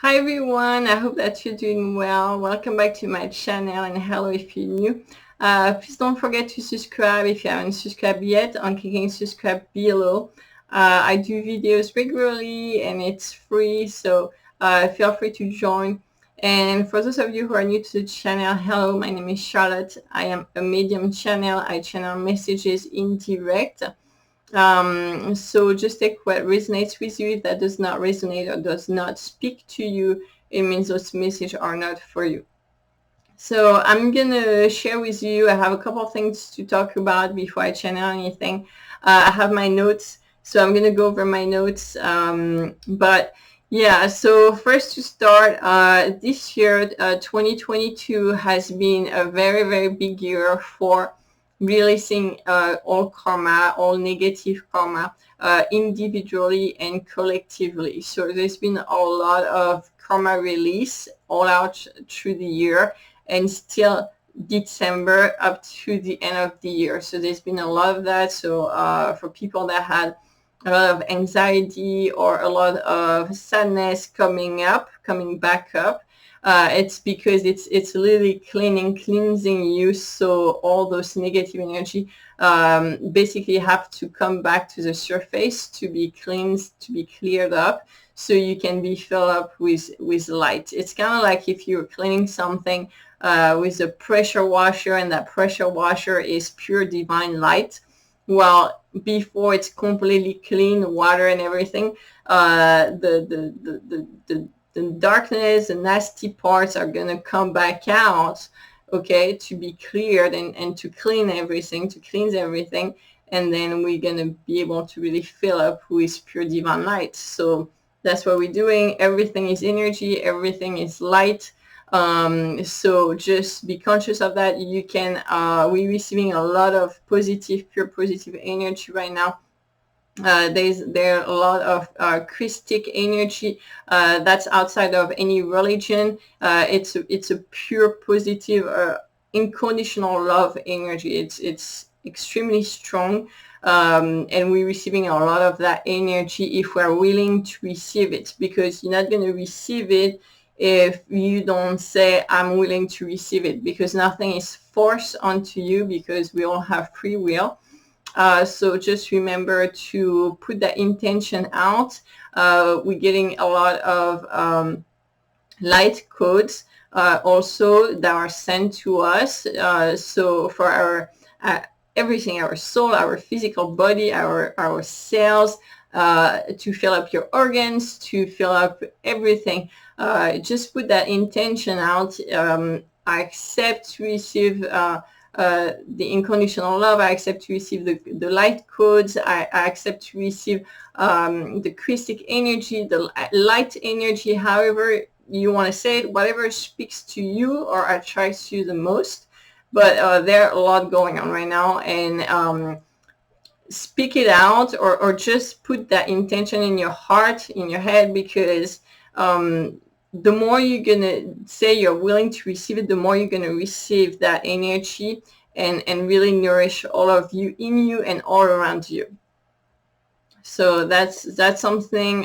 Hi everyone, I hope that you're doing well. Welcome back to my channel and hello if you're new. Please don't forget to subscribe if you haven't subscribed yet on clicking subscribe below. I do videos regularly and it's free, so feel free to join. And for those of you who are new to the channel, hello, my name is Charlotte. I am a medium channel. I channel messages in direct. So just take what resonates with you. If that does not resonate or does not speak to you, it means those messages are not for you. So I'm gonna share with you, I have a couple of things to talk about before I channel anything. I have my notes, so I'm gonna go over my notes. But yeah, so first to start, this year, 2022 has been a very, very big year for releasing all karma, all negative karma, individually and collectively. So there's been a lot of karma release all out through the year and still December up to the end of the year. So there's been a lot of that. So for people that had a lot of anxiety or a lot of sadness coming back up, it's because it's literally cleansing you. So all those negative energy basically have to come back to the surface to be cleansed, to be cleared up, so you can be filled up with light. It's kind of like if you're cleaning something with a pressure washer, and that pressure washer is pure divine light. Well, before it's completely clean, water and everything, the darkness, the nasty parts are going to come back out, okay, to be cleared and to cleanse everything. And then we're going to be able to really fill up with pure divine light. So that's what we're doing. Everything is energy. Everything is light. So just be conscious of that. You can, we're receiving a lot of pure positive energy right now. There are a lot of Christic energy that's outside of any religion. It's a pure positive, unconditional love energy. It's extremely strong, and we're receiving a lot of that energy if we're willing to receive it, because you're not going to receive it if you don't say I'm willing to receive it, because nothing is forced onto you, because we all have free will. So just remember to put that intention out. We're getting a lot of light codes also that are sent to us. So for our everything, our soul, our physical body, our cells, to fill up your organs, to fill up everything. Just put that intention out. I accept to receive the unconditional love. I accept to receive the light codes. I accept to receive the Christic energy, the light energy, however you want to say it, whatever speaks to you or attracts you the most. But there are a lot going on right now, and speak it out, or just put that intention in your heart, in your head, because the more you're going to say you're willing to receive it, the more you're going to receive that energy and really nourish all of you, in you and all around you. So that's something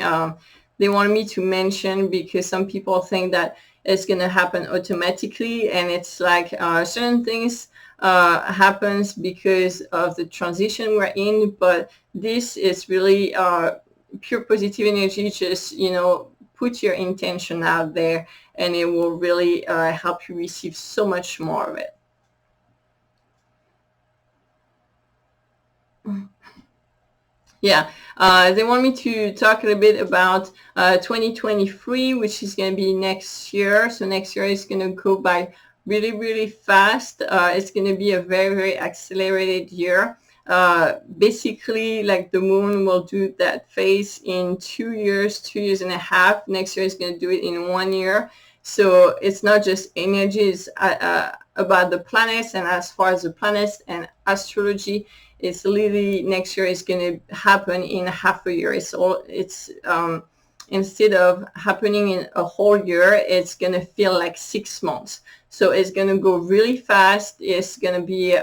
they want me to mention, because some people think that it's going to happen automatically, and it's like certain things happens because of the transition we're in, but this is really pure positive energy. Just, put your intention out there, and it will really help you receive so much more of it. Yeah, they want me to talk a little bit about 2023, which is going to be next year. So next year is going to go by really, really fast. It's going to be a very, very accelerated year. Basically, like the moon will do that phase in 2 years, 2.5 years. Next year is going to do it in 1 year. So it's not just energy, it's about the planets. And as far as the planets and astrology, it's literally next year is going to happen in half a year. It's instead of happening in a whole year, it's going to feel like 6 months. So it's going to go really fast. It's going to be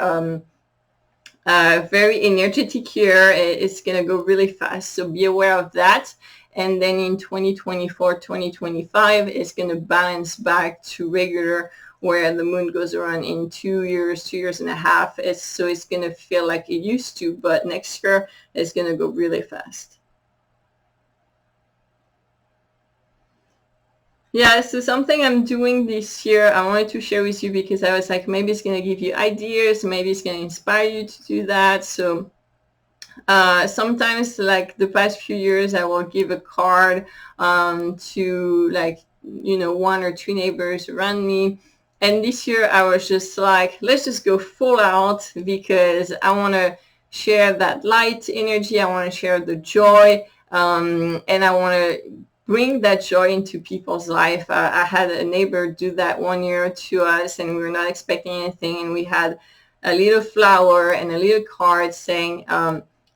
very energetic year. It's going to go really fast. So be aware of that. And then in 2024, 2025, it's going to balance back to regular, where the moon goes around in 2 years, 2 years and a half. So it's going to feel like it used to, but next year it's going to go really fast. Yeah, so something I'm doing this year, I wanted to share with you because I was like, maybe it's going to give you ideas, maybe it's going to inspire you to do that. So sometimes, like the past few years, I will give a card to, like, one or two neighbors around me. And this year I was just like, let's just go full out, because I want to share that light energy. I want to share the joy, and I want to bring that joy into people's life. I had a neighbor do that one year to us, and we were not expecting anything. And we had a little flower and a little card saying,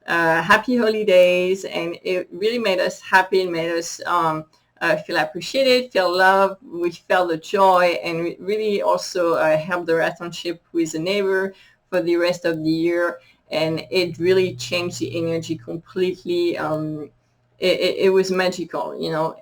happy holidays. And it really made us happy. It made us feel appreciated, feel love. We felt the joy, and it really also helped the relationship with the neighbor for the rest of the year. And it really changed the energy completely. It was magical,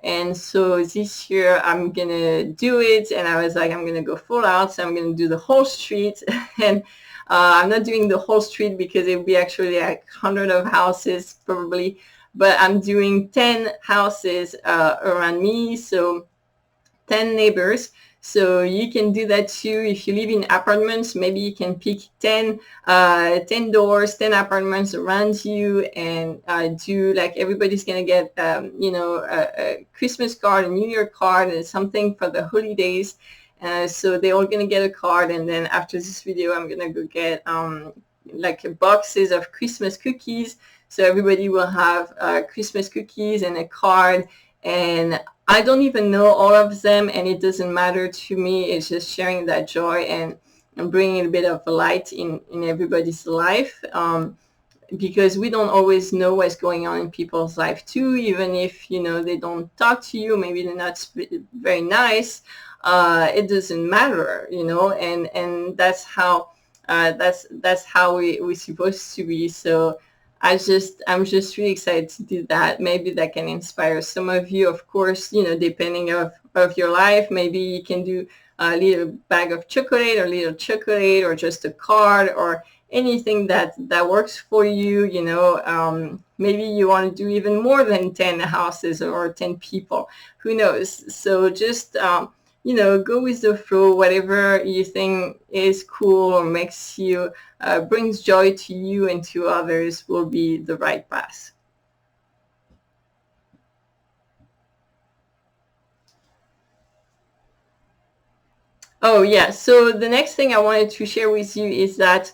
And so this year I'm gonna do it, and I was like, I'm gonna go full out. So I'm gonna do the whole street, and I'm not doing the whole street because it would be actually like 100 of houses probably, but I'm doing 10 houses around me, so 10 neighbors. So you can do that too. If you live in apartments, maybe you can pick 10 doors, 10 apartments around you, and do, like, everybody's going to get, a Christmas card, a New Year card, and something for the holidays. So they're all going to get a card. And then after this video, I'm going to go get like boxes of Christmas cookies. So everybody will have Christmas cookies and a card. And I don't even know all of them, and it doesn't matter to me. It's just sharing that joy and bringing a bit of light in everybody's life, because we don't always know what's going on in people's life too. Even if they don't talk to you, maybe they're not very nice. It doesn't matter, and that's how we're supposed to be. So I'm just really excited to do that. Maybe that can inspire some of you. Of course, depending of your life, maybe you can do a little bag of chocolate, or little chocolate, or just a card, or anything that works for you. Maybe you want to do even more than 10 houses or 10 people. Who knows? So just go with the flow. Whatever you think is cool or makes you brings joy to you and to others will be the right path. Oh yeah, so the next thing I wanted to share with you is that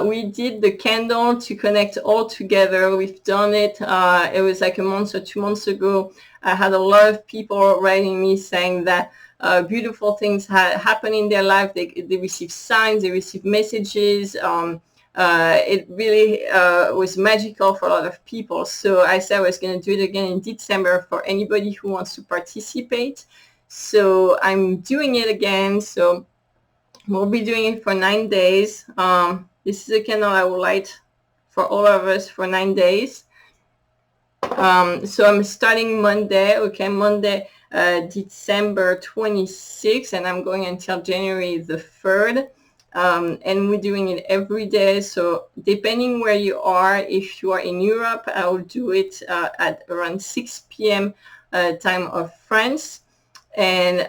we did the candle to connect all together. We've done it. It was like a month or 2 months ago. I had a lot of people writing me saying that beautiful things happen in their life. They receive signs, they receive messages. It really was magical for a lot of people. So I said I was going to do it again in December for anybody who wants to participate. So I'm doing it again. So we'll be doing it for 9 days. This is a candle I will light for all of us for 9 days. So I'm starting Monday, Monday, December 26th, and I'm going until January the 3rd. And we're doing it every day. So depending where you are, if you are in Europe, I will do it at around 6 p.m. Time of France, and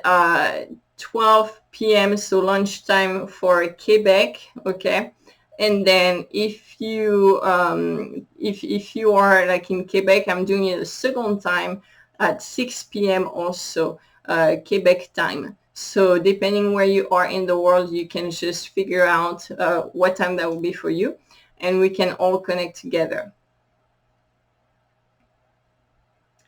12 p.m. so lunchtime for Quebec. Okay. And then if you if you are like in Quebec, I'm doing it a second time at 6 p.m. also Quebec time. So depending where you are in the world, you can just figure out what time that will be for you, and we can all connect together.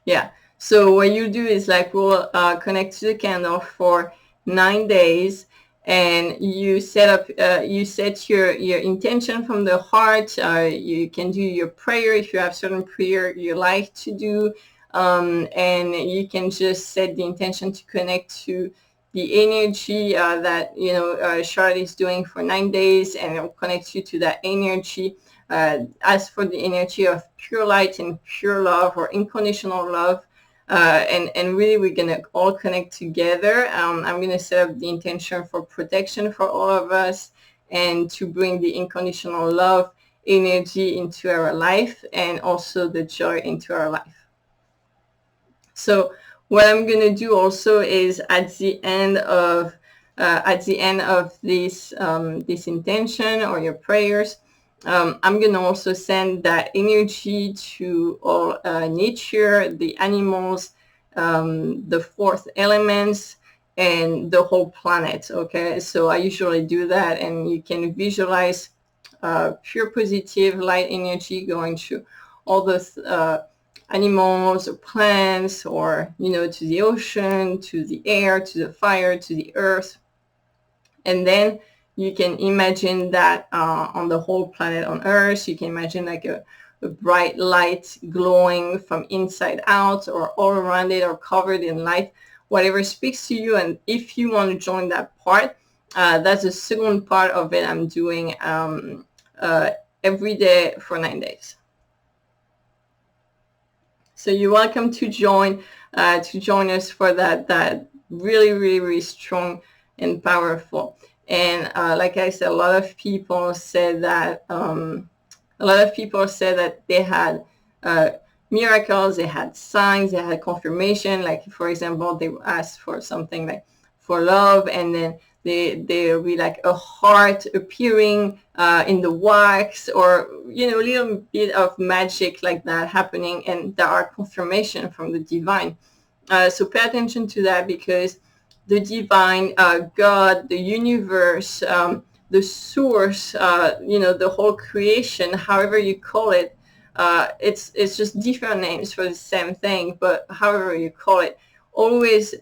Yeah. So what you do is, like, we'll connect to the candle for 9 days, and you set up, you set your intention from the heart. You can do your prayer if you have certain prayer you like to do, and you can just set the intention to connect to the energy that Charlotte is doing for 9 days, and it'll connect you to that energy. Ask for the energy of pure light and pure love, or unconditional love. And really, we're going to all connect together. I'm going to set up the intention for protection for all of us, and to bring the unconditional love energy into our life, and also the joy into our life. So what I'm going to do also is at the end of this this intention or your prayers, I'm going to also send that energy to all nature, the animals, the fourth elements, and the whole planet. Okay, so I usually do that, and you can visualize pure positive light energy going to all those animals or plants, or to the ocean, to the air, to the fire, to the earth. And then you can imagine that on the whole planet on Earth, you can imagine like a bright light glowing from inside out, or all around it, or covered in light, whatever speaks to you. And if you want to join that part, that's the second part of it. I'm doing every day for 9 days. So you're welcome to join us for that really, really, really strong and powerful. And like I said, a lot of people said that they had miracles, they had signs, they had confirmation. Like, for example, they asked for something like for love, and then there'll be like a heart appearing in the wax, or a little bit of magic like that happening, and there are confirmation from the divine. So pay attention to that, because the divine, God, the universe, the source, the whole creation, however you call it, it's just different names for the same thing, but however you call it, always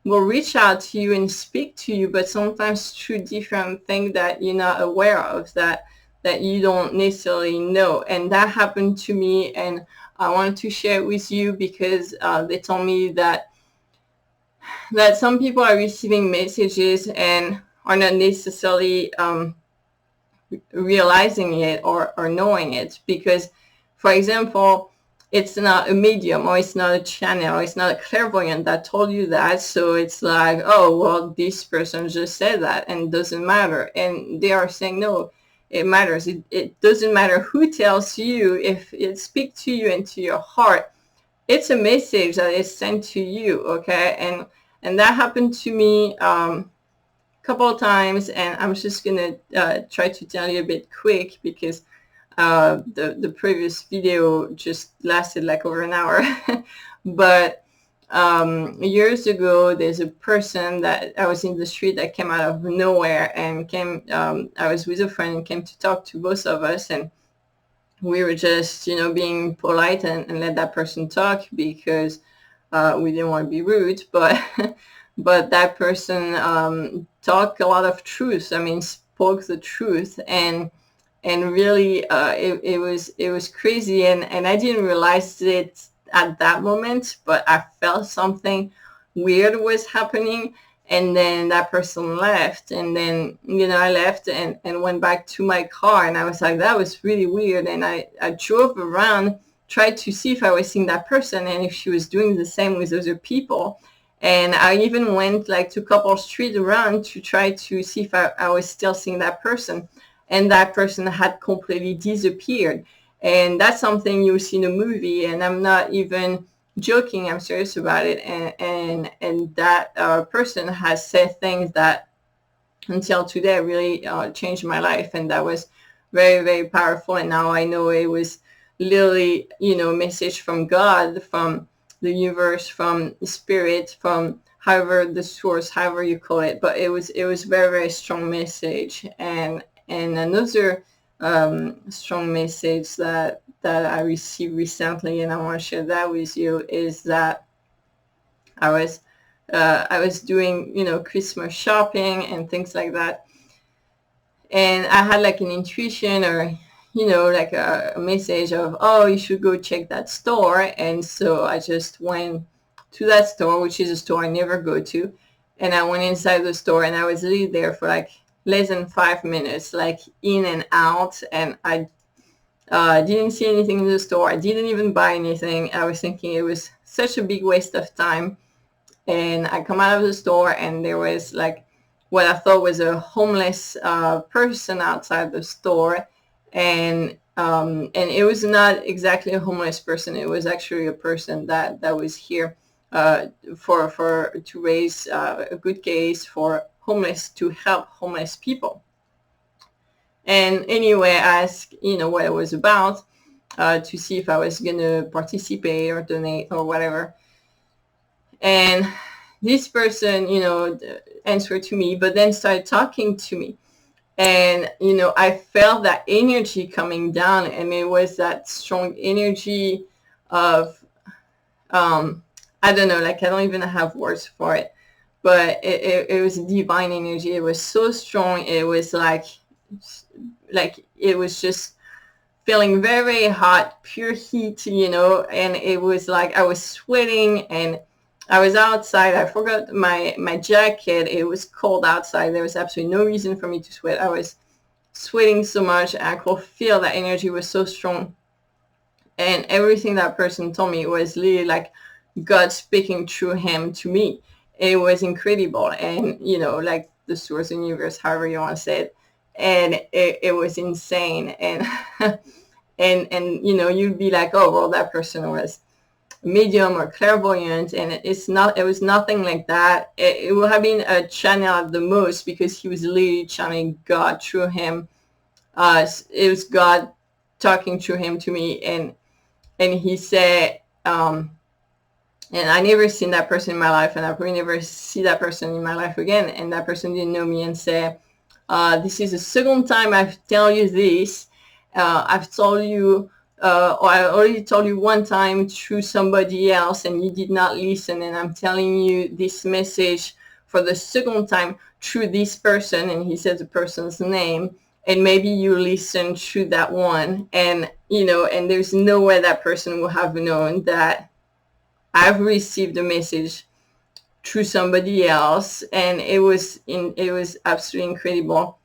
will reach out to you and speak to you, but sometimes through different things that you're not aware of, that you don't necessarily know. And that happened to me, and I wanted to share it with you, because they told me that some people are receiving messages and are not necessarily realizing it or knowing it, because, for example, it's not a medium, or it's not a channel, or it's not a clairvoyant that told you that. So it's like, oh, well, this person just said that, and it doesn't matter. And they are saying, no, it matters. It doesn't matter who tells you. If it speaks to you and to your heart, it's a message that is sent to you. Okay. And that happened to me a couple of times, and I'm just gonna try to tell you a bit quick, because the previous video just lasted like over an hour. But years ago, there's a person that I was in the street that came out of nowhere, and I was with a friend, and came to talk to both of us, and we were just being polite and let that person talk, because we didn't want to be rude. But but that person talked a lot of truth. I mean, spoke the truth, and really it was crazy, and I didn't realize it at that moment, but I felt something weird was happening. And then that person left, and then I left and went back to my car, and I was like, that was really weird. And I drove around, tried to see if I was seeing that person, and if she was doing the same with other people. And I even went like to a couple of streets around to try to see if I was still seeing that person. And that person had completely disappeared. And that's something you see in a movie, and I'm not even joking, I'm serious about it. And that person has said things that until today really changed my life, and that was very, very powerful. And now I know it was literally a message from God, from the universe, from spirit, from however the source, however you call it. But it was very, very strong message. And another strong message that I received recently, and I want to share that with you, is that I was doing Christmas shopping and things like that, and I had like an intuition, or like a message of, oh, you should go check that store. And so I just went to that store, which is a store I never go to, And I went inside the store, and I was literally there for like less than 5 minutes, like in and out. And I didn't see anything in the store. I didn't even buy anything. I was thinking it was such a big waste of time. And I come out of the store, and there was like what I thought was a homeless person outside the store. And it was not exactly a homeless person. It was actually a person that was here for to raise a good case for homeless, to help homeless people. And anyway, I asked, what it was about, to see if I was going to participate or donate or whatever. And this person, answered to me, but then started talking to me. And, I felt that energy coming down, and it was that strong energy of, I don't know, like I don't even have words for it, but it was divine energy. It was so strong. It was like it was just feeling very, very hot, pure heat, and it was like I was sweating, and I was outside. I forgot my jacket. It was cold outside. There was absolutely no reason for me to sweat. I was sweating so much. I could feel that energy was so strong. And everything that person told me was literally like God speaking through him to me. It was incredible. And, like the source universe, however you want to say it. And it was insane. And, and you'd be like, oh, well, that person was medium or clairvoyant, and it was nothing like that. It would have been a channel at the most, because he was literally channeling God through him. It was God talking through him to me, and he said, and I never seen that person in my life, and I probably never see that person in my life again. And that person didn't know me, and said, this is the second time I've tell you this. I've told you, or I already told you one time through somebody else, and you did not listen. And I'm telling you this message for the second time through this person. And he said the person's name. And maybe you listen through that one. And, and there's no way that person will have known that I've received a message through somebody else. And it was absolutely incredible.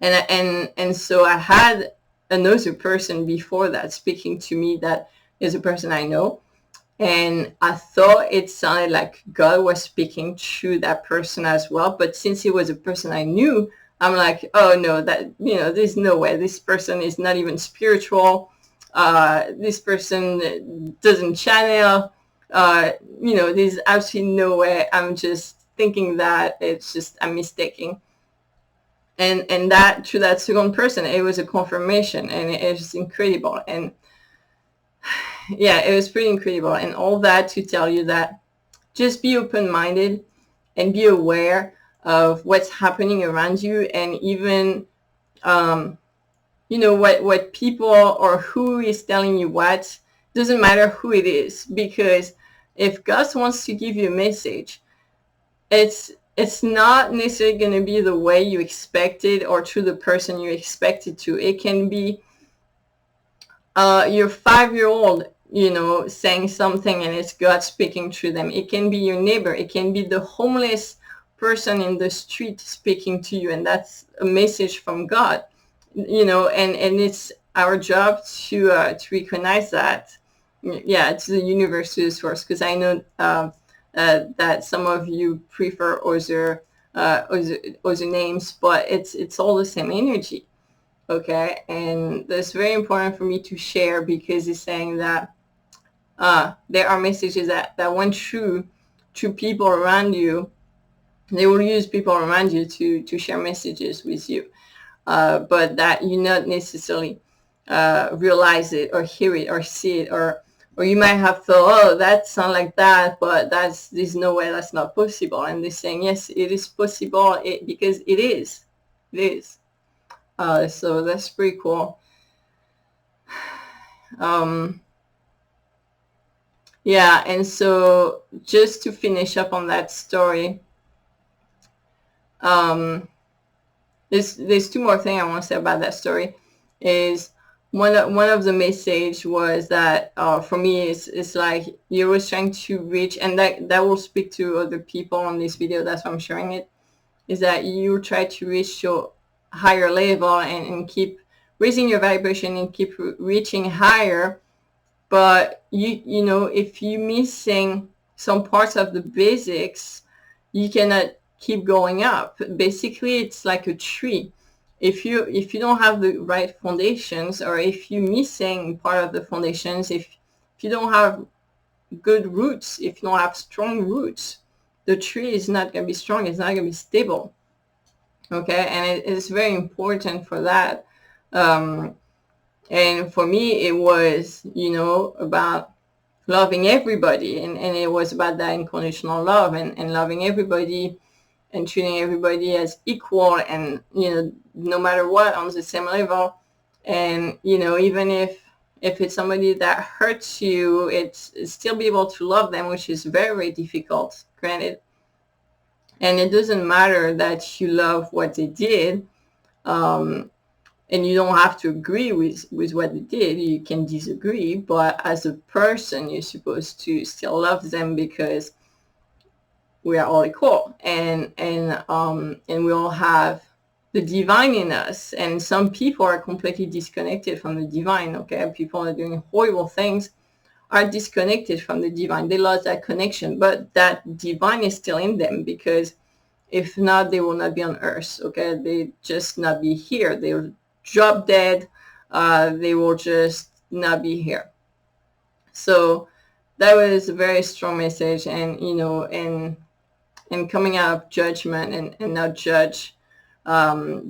And so I had another person before that speaking to me, that is a person I know. And I thought it sounded like God was speaking through that person as well. But since it was a person I knew, I'm like, oh no, that, there's no way. This person is not even spiritual. This person doesn't channel. There's absolutely no way. I'm just thinking that I'm mistaking. And that, to that second person, it was a confirmation, and it was incredible. And yeah, it was pretty incredible. And all that to tell you that just be open-minded and be aware of what's happening around you. And even, what people or who is telling you what, doesn't matter who it is. Because if God wants to give you a message, it's not necessarily going to be the way you expect it, or through the person you expect it to. It can be your 5-year-old, saying something, and it's God speaking through them. It can be your neighbor. It can be the homeless person in the street speaking to you, and that's a message from God. And it's our job to recognize that. Yeah, it's the universe, to the source, because I know that some of you prefer other names, but it's all the same energy. Okay, and that's very important for me to share, because it's saying that there are messages that went through to people around you. They will use people around you to share messages with you, but that you not necessarily realize it or hear it or see it, or you might have thought, oh, that sounds like that, but there's no way that's not possible. And they're saying, yes, it is possible, because it is. It is. So that's pretty cool. Yeah, and so just to finish up on that story, there's 2 more things I want to say about that story. Is one of the message was that for me it's like you was trying to reach, and that will speak to other people on this video, that's why I'm sharing it, is that you try to reach your higher level and keep raising your vibration and keep reaching higher. But you know, if you're missing some parts of the basics, you cannot keep going up. Basically, it's like a tree. If you don't have the right foundations, or if you're missing part of the foundations, if you don't have good roots, if you don't have strong roots, the tree is not going to be strong, it's not going to be stable. Okay, and it is very important for that. And for me, it was, about loving everybody, and it was about that unconditional love, and loving everybody and treating everybody as equal, and no matter what, on the same level. And even if it's somebody that hurts you, it's still be able to love them, which is very, very difficult, granted. And it doesn't matter that you love what they did, and you don't have to agree with what they did. You can disagree, but as a person, you're supposed to still love them, because we are all equal, and we all have the divine in us. And some people are completely disconnected from the divine. Okay, people are doing horrible things, are disconnected from the divine. They lost that connection, but that divine is still in them, because if not, they will not be on earth. Okay, they just not be here. They will drop dead. They will just not be here. So that was a very strong message. And and coming out of judgment, and not judge,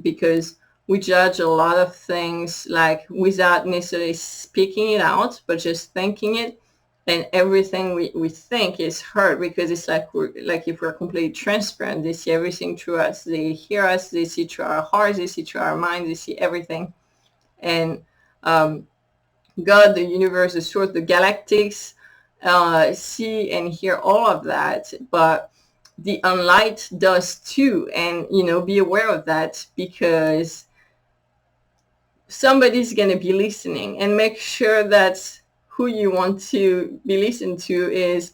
because we judge a lot of things, like without necessarily speaking it out, but just thinking it. And everything we think is heard, because it's like if we're completely transparent, they see everything through us. They hear us, they see through our hearts, they see through our minds, they see everything. And God, the universe, the source, the galactics, see and hear all of that. But the unlight does too. And be aware of that, because somebody's going to be listening. And make sure that who you want to be listened to is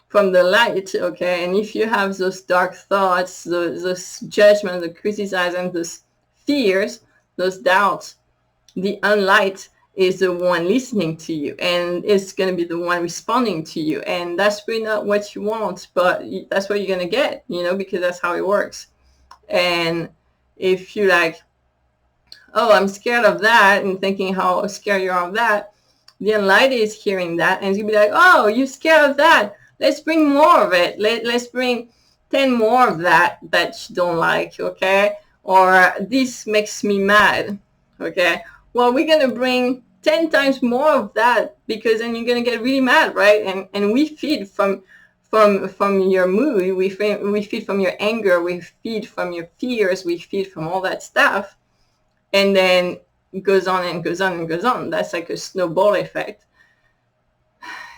from the light. Okay, and if you have those dark thoughts, those judgments, the criticism, those fears, those doubts, the unlight is the one listening to you, and it's going to be the one responding to you. And that's really not what you want, but that's what you're going to get, because that's how it works. And if you're like, oh, I'm scared of that, and thinking how scared you are of that, the unlight is hearing that, and it's going to be like, oh, you're scared of that. Let's bring more of it. Let's bring 10 more of that you don't like, okay? Or this makes me mad, okay? Well, we're going to bring 10 times more of that, because then you're going to get really mad, right? And we feed from your mood. We feed from your anger. We feed from your fears. We feed from all that stuff. And then it goes on and goes on and goes on. That's like a snowball effect.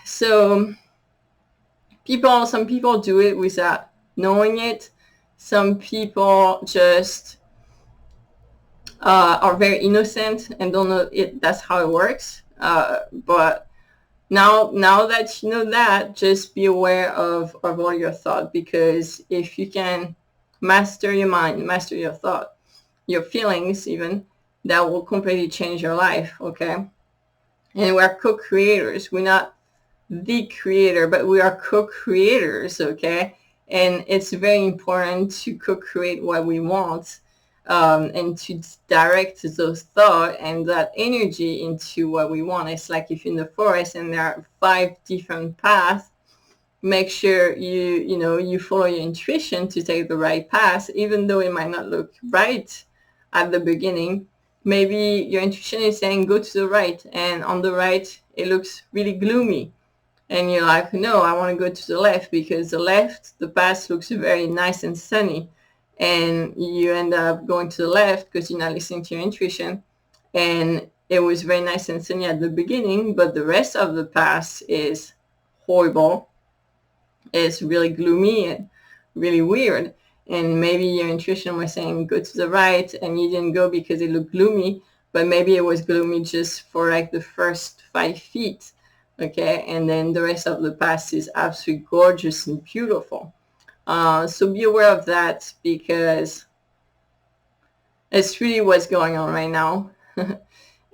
So some people do it without knowing it. Some people just are very innocent and don't know it. That's how it works. But now that you know that, just be aware of all your thought, because if you can master your mind, master your thought, your feelings even, that will completely change your life. Okay, and we're co-creators. We're not the creator, but we are co-creators. Okay, and it's very important to co-create what we want, and to direct those thoughts and that energy into what we want. It's like if you're in the forest and there are 5 different paths, make sure you follow your intuition to take the right path, even though it might not look right at the beginning. Maybe your intuition is saying go to the right, and on the right it looks really gloomy, and you're like, no, I want to go to the left, because the path looks very nice and sunny. And you end up going to the left because you're not listening to your intuition, and it was very nice and sunny at the beginning, but the rest of the path is horrible. It's really gloomy and really weird. And maybe your intuition was saying go to the right, and you didn't go because it looked gloomy, but maybe it was gloomy just for like the first 5 feet. Okay, and then the rest of the path is absolutely gorgeous and beautiful. So be aware of that, because it's really what's going on right now.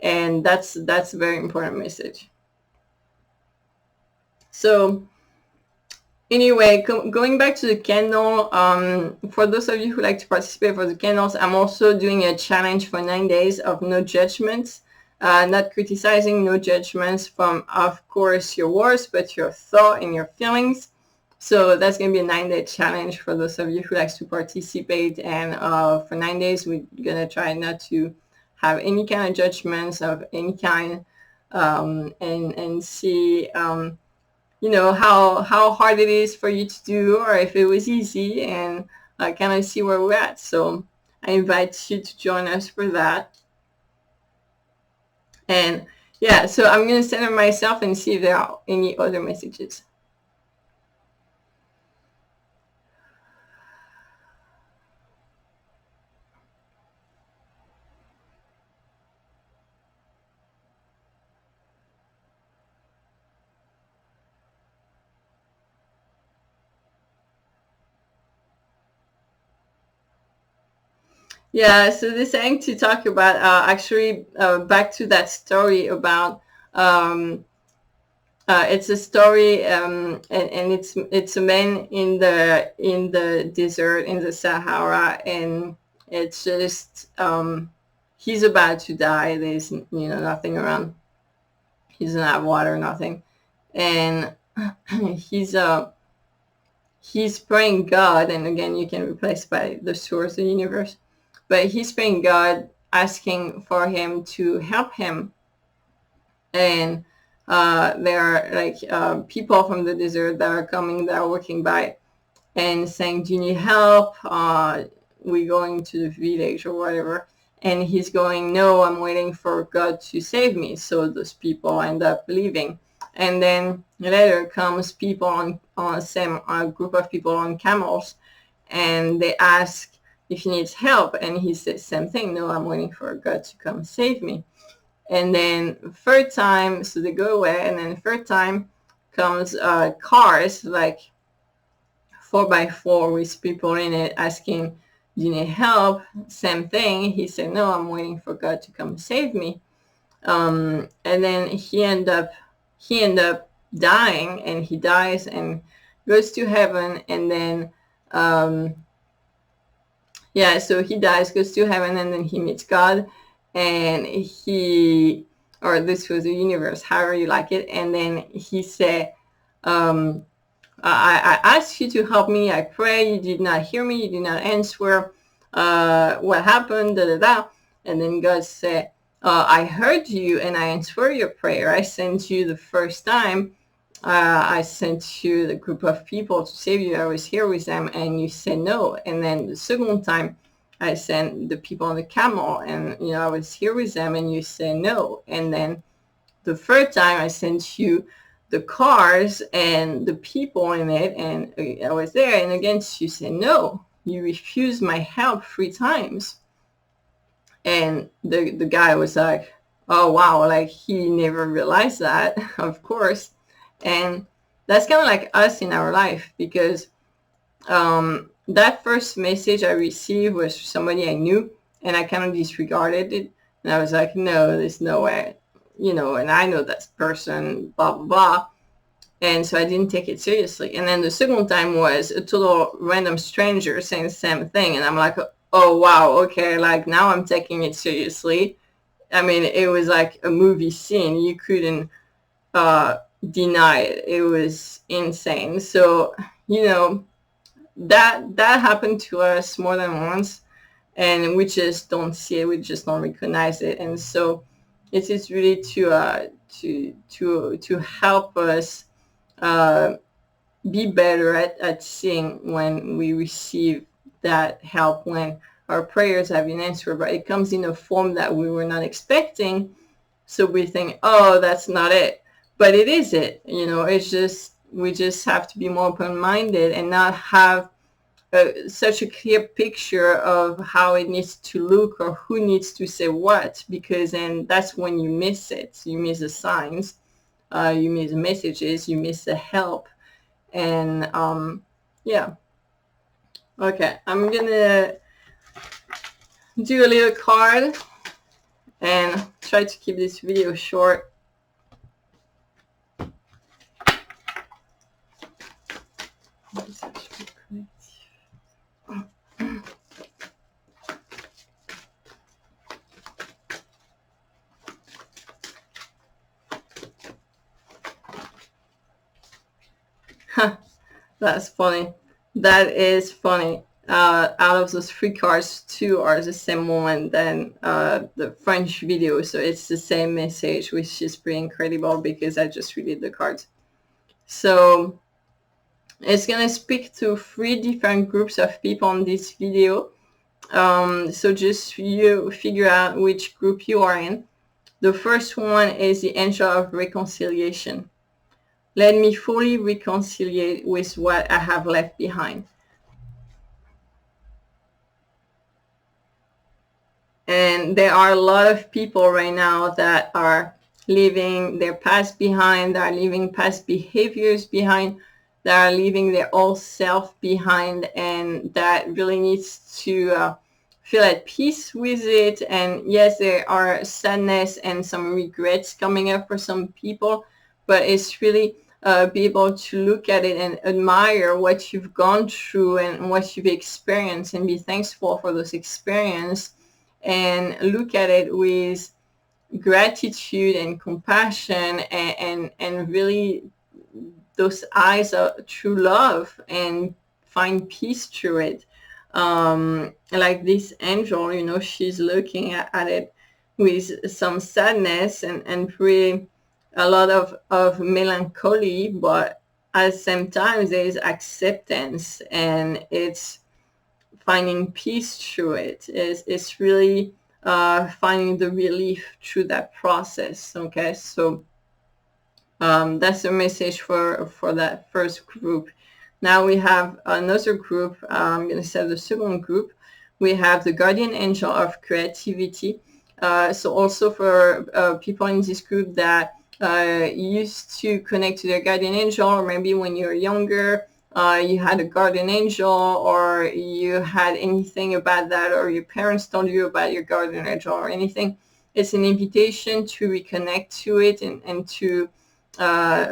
And that's a very important message. So anyway, going back to the candle, for those of you who like to participate for the candles, I'm also doing a challenge for 9 days of no judgments, not criticizing, no judgments from, of course, your words, but your thought and your feelings. So that's going to be a 9-day challenge for those of you who likes to participate. And for 9 days, we're going to try not to have any kind of judgments of any kind, and see how hard it is for you to do, or if it was easy, and kind of see where we're at. So I invite you to join us for that. And yeah, so I'm going to center myself and see if there are any other messages. Yeah, so this thing to talk about, actually, back to that story about, it's a story, and it's a man in the desert, in the Sahara, and it's just, he's about to die. There's nothing around. He doesn't have water, nothing, and he's praying God, and again, you can replace by the source, the universe, but he's praying God, asking for him to help him. And there are like people from the desert that are coming, that are walking by, and saying, do you need help? We're going to the village or whatever. And he's going, no, I'm waiting for God to save me. So those people end up leaving. And then later comes people on same group of people on camels, and they ask if he needs help, and he says same thing, no, I'm waiting for God to come save me. And then third time, so they go away, and then third time comes cars, like 4x4 with people in it, asking, do you need help? Same thing. He said, no, I'm waiting for God to come save me. And then he end up dying, and he dies and goes to heaven. And then so he dies, goes to heaven, and then he meets God, and or this was the universe, however you like it. And then he said, I asked you to help me. I pray. You did not hear me. You did not answer. What happened? Da, da, da. And then God said, I heard you, and I answered your prayer. I sent you the first time. I sent you the group of people to save you. I was here with them, and you said no. And then the second time, I sent the people on the camel, and I was here with them, and you said no. And then the third time, I sent you the cars and the people in it, and I was there, and again you said no. You refused my help 3 times. And the guy was like, oh wow, like he never realized that. Of course. And that's kind of like us in our life, because that first message I received was somebody I knew, and I kind of disregarded it, and I was like, no, there's no way, and I know that person, blah blah blah. And so I didn't take it seriously. And then the second time was a total random stranger saying the same thing, and I'm like, oh wow, okay, like now I'm taking it seriously. I mean, it was like a movie scene. You couldn't deny it. It was insane. So that happened to us more than once, and we just don't see it. We just don't recognize it. And so it is really to help us be better at seeing when we receive that help, when our prayers have been answered, but it comes in a form that we were not expecting. So we think, oh, that's not it, but it is it. It's just, we just have to be more open-minded and not have such a clear picture of how it needs to look or who needs to say what, because then that's when you miss it. You miss the signs, you miss the messages, you miss the help. And yeah. Okay, I'm gonna do a little card and try to keep this video short. That's funny. That is funny. Out of those 3 cards, 2 are the same one than the French video, so it's the same message, which is pretty incredible because I just redid the cards. So it's gonna speak to 3 different groups of people on this video. So just you figure out which group you are in. The first one is the angel of reconciliation. Let me fully reconcile with what I have left behind. And there are a lot of people right now that are leaving their past behind, that are leaving past behaviors behind, that are leaving their old self behind, and that really needs to feel at peace with it. And yes, there are sadness and some regrets coming up for some people, but it's really be able to look at it and admire what you've gone through and what you've experienced and be thankful for those experiences, and look at it with gratitude and compassion, and really those eyes of true love, and find peace through it. Like this angel, you know, she's looking at it with some sadness and really a lot of melancholy, but at the same time there is acceptance, and it's finding peace through it. It's really finding the relief through that process. Okay, so that's the message for that first group. Now we have another group. I'm going to set the second group. We have the guardian angel of creativity. So also for people in this group that used to connect to their guardian angel, or maybe when you were younger, you had a guardian angel, or you had anything about that, or your parents told you about your guardian angel or anything. It's an invitation to reconnect to it, and to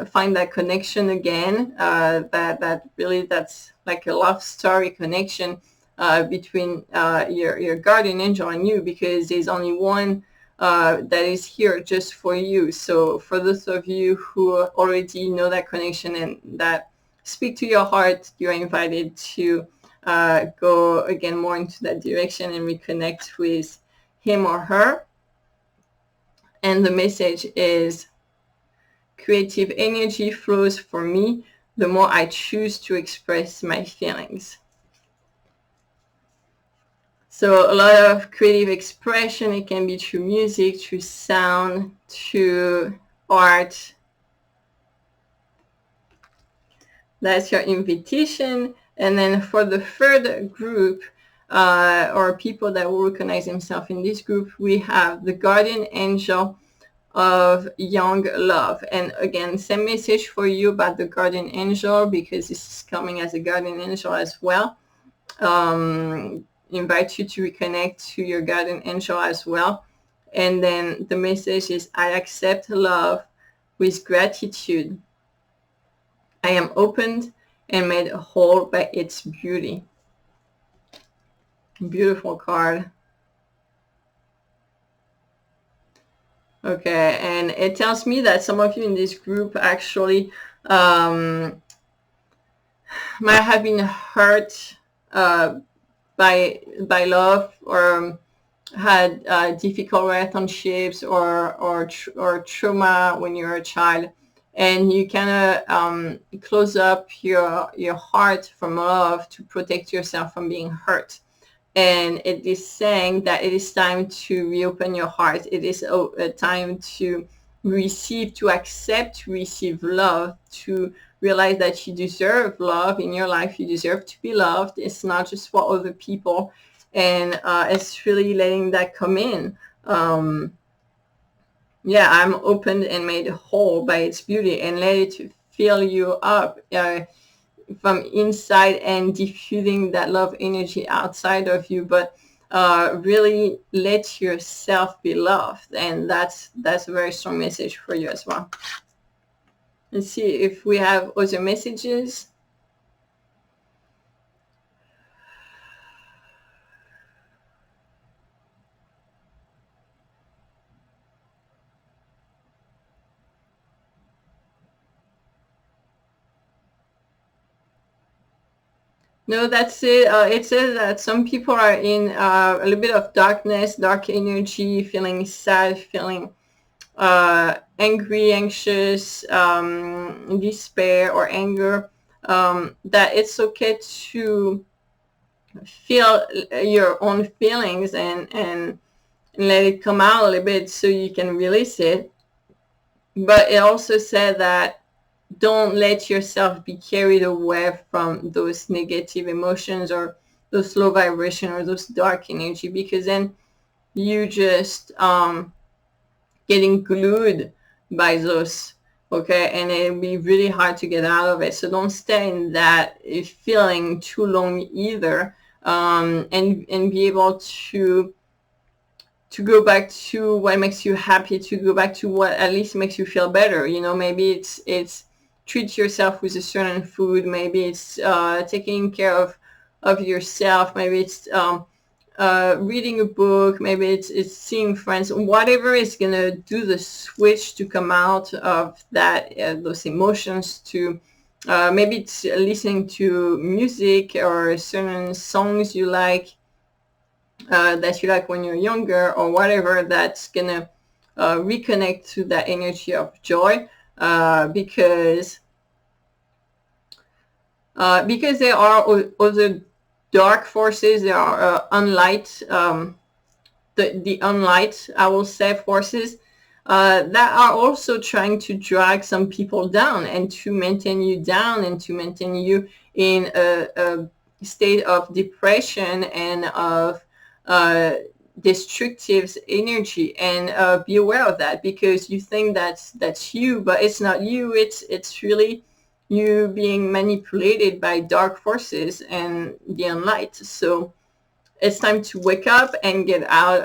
find that connection again. That really, that's like a love story connection between your guardian angel and you, because there's only one that is here just for you. So for those of you who already know that connection and that speak to your heart, you're invited to go again more into that direction and reconnect with him or her. And the message is, creative energy flows for me the more I choose to express my feelings. So a lot of creative expression, it can be through music, through sound, through art. That's your invitation. And then for the third group, or people that will recognize themselves in this group, we have the guardian angel of young love. And again, same message for you about the guardian angel, because this is coming as a guardian angel as well. Invite you to reconnect to your guardian angel as well. And then the message is, I accept love with gratitude. I am opened and made whole by its beauty. Beautiful card. Okay, and it tells me that some of you in this group actually might have been hurt by love, or had difficult relationships, or trauma when you were a child, and you kind of close up your heart from love to protect yourself from being hurt. And it is saying that it is time to reopen your heart. It is a time to receive, to accept, to receive love, to realize that you deserve love in your life. You deserve to be loved. It's not just for other people. And it's really letting that come in. Yeah, I'm opened and made whole by its beauty, and let it fill you up from inside and diffusing that love energy outside of you. But really let yourself be loved, and that's a very strong message for you as well. Let's see if we have other messages. No, that's it. It says that some people are in a little bit of darkness, dark energy, feeling sad, feeling angry, anxious, despair, or anger. That it's okay to feel your own feelings and let it come out a little bit so you can release it. But it also said that don't let yourself be carried away from those negative emotions or those low vibration or those dark energy, because then you just getting glued by those, okay, and it'll be really hard to get out of it. So don't stay in that feeling too long either, and be able to go back to what makes you happy, to go back to what at least makes you feel better. You know, maybe it's treat yourself with a certain food, maybe it's taking care of yourself, maybe it's reading a book, maybe it's seeing friends, whatever is gonna do the switch to come out of that those emotions, to maybe it's listening to music or certain songs you like, that you like when you're younger, or whatever that's gonna reconnect to that energy of joy, because there are other dark forces. There are unlight, the unlight, I will say, forces that are also trying to drag some people down and to maintain you down and to maintain you in a state of depression and of destructive energy. And be aware of that, because you think that's you, but it's not you. It's really you being manipulated by dark forces and the unlight. So it's time to wake up and get out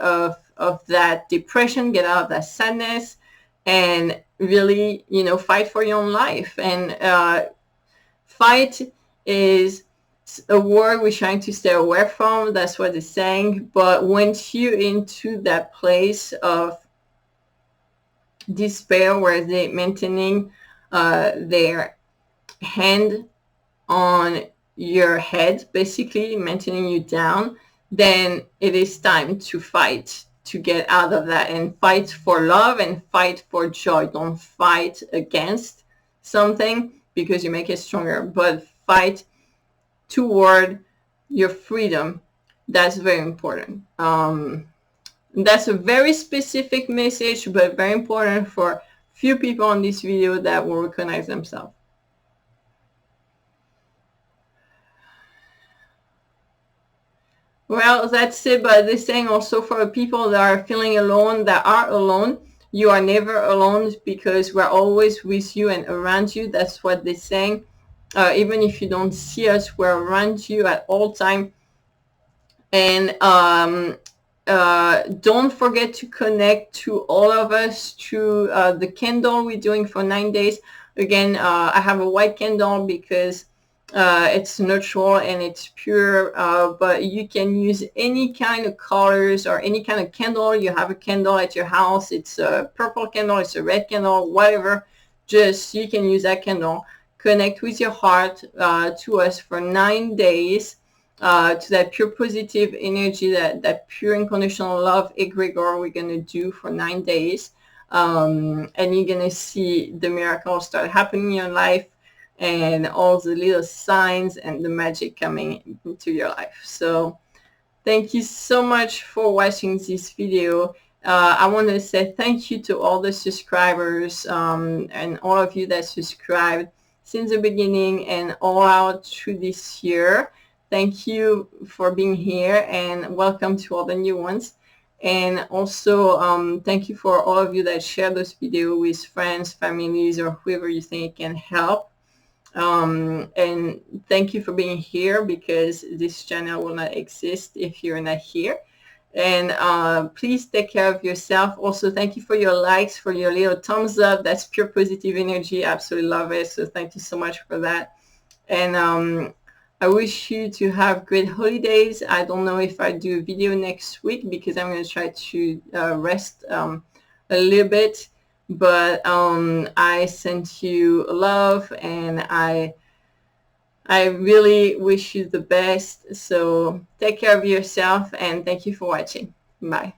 of that depression, get out of that sadness, and really, fight for your own life. And fight is a word we're trying to stay away from. That's what it's saying. But once you're into that place of despair, where they're maintaining their hand on your head, basically maintaining you down, then it is time to fight to get out of that, and fight for love and fight for joy. Don't fight against something because you make it stronger, but fight toward your freedom. That's very important. That's a very specific message, but very important for few people on this video that will recognize themselves. Well, that's it. But they're saying also for people that are feeling alone, that are alone, you are never alone, because we're always with you and around you. That's what they're saying. Even if you don't see us, we're around you at all time. And don't forget to connect to all of us through the candle we're doing for 9 days. Again, I have a white candle because it's neutral and it's pure, but you can use any kind of colors or any kind of candle. You have a candle at your house, it's a purple candle, it's a red candle, whatever, just you can use that candle. Connect with your heart to us for 9 days, to that pure positive energy, that pure unconditional love egregore we're going to do for 9 days. And you're going to see the miracles start happening in your life, and all the little signs and the magic coming into your life. So thank you so much for watching this video. I want to say thank you to all the subscribers, and all of you that subscribed. since the beginning and all out through this year. Thank you for being here, and welcome to all the new ones. And also, thank you for all of you that share this video with friends, families, or whoever you think it can help. And thank you for being here, because this channel will not exist if you're not here. And please take care of yourself. Also, thank you for your likes, for your little thumbs up. That's pure positive energy. I absolutely love it. So thank you so much for that. And I wish you to have great holidays. I don't know if I do a video next week, because I'm going to try to rest a little bit. But I sent you love, and I really wish you the best. So take care of yourself, and thank you for watching. Bye.